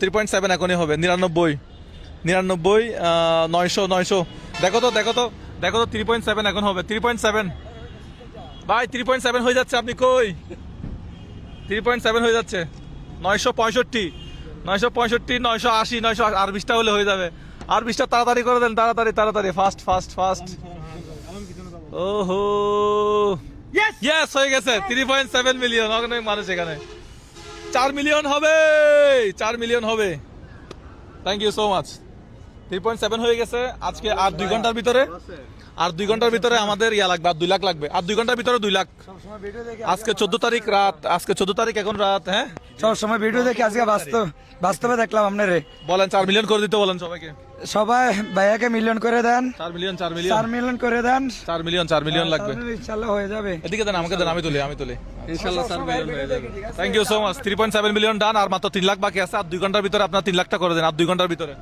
3.7 এখনই হবে। 99 900 দেখো তো 3.7 এখন হবে। 3.7 ভাই 3.7 হয়ে যাচ্ছে, আপনি কই? 3.7 হয়ে যাচ্ছে। 965 980 900 আর 20টা হলে হয়ে যাবে। আর 20টা তাড়াতাড়ি করে দেন, তাড়াতাড়ি ফাস্ট। ওহো ইয়েস হয়ে গেছে। 3.7 মিলিয়ন, অনেক মানুষ এখানে। 4 মিলিয়ন হবে। Thank you so much. 3.7 হয়ে গেছে আজকে। আর 2 ঘন্টার ভিতরে আমাদের লাগবে, আর 2 লাখ লাগবে। আর 2 ঘন্টার ভিতরে 2 লাখ। আজকে 14 তারিখ রাত, এখন রাত। হ্যাঁ, সবসময় ভিডিও দেখে আজকে বাস্তবে দেখলাম আপনারে। বলেন 4 মিলিয়ন করে দিতে বলেন সবাইকে। সবাই ভাইয়াকে মিলিয়ন করে দেন। 4 মিলিয়ন 4 মিলিয়ন করে দেন। 4 মিলিয়ন লাগবে। ইনশাআল্লাহ হয়ে যাবে। এদিকে দেন, আমাকে দেন, আমি তুলি। ইনশাআল্লাহ 4 মিলিয়ন হয়ে যাবে। Thank you so much. 3.7 million done, আর মাত্র 3 লাখ বাকি আছে। আর 2 ঘন্টার ভিতরে আপনার 3 লাখটা করে দেন, আর 2 ঘন্টার ভিতরে।